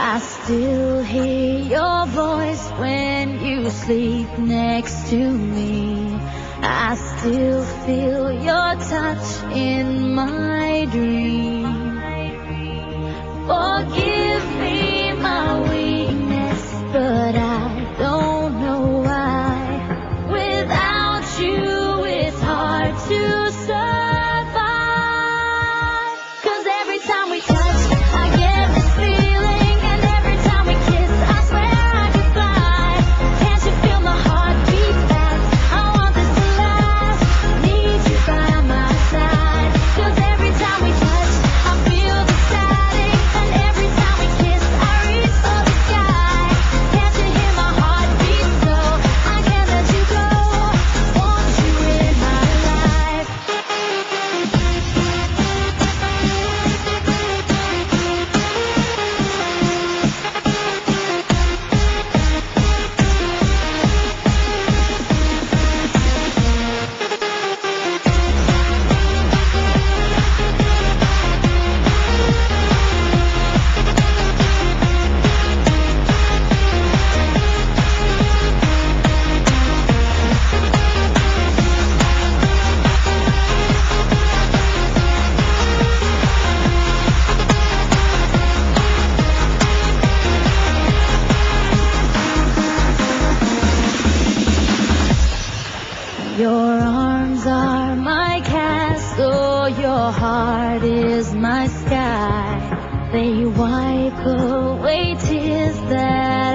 I still hear your voice when you sleep next to me. I still feel your touch in my dream. Forgive me my weakness, but I don't know why. Without you, it's hard to survive. 'Cause every time we touch, I get this feeling, and every time we kiss, I swear I could fly. Can't you feel my heart beat fast? I want this to last. Need you by my side. 'Cause every time we touch, I feel the static, and every time we kiss, I reach for the sky. Can't you hear my heart beat so? I can't let you go. Want you in my life. Your arms are my castle, your heart is my sky. They wipe away tears that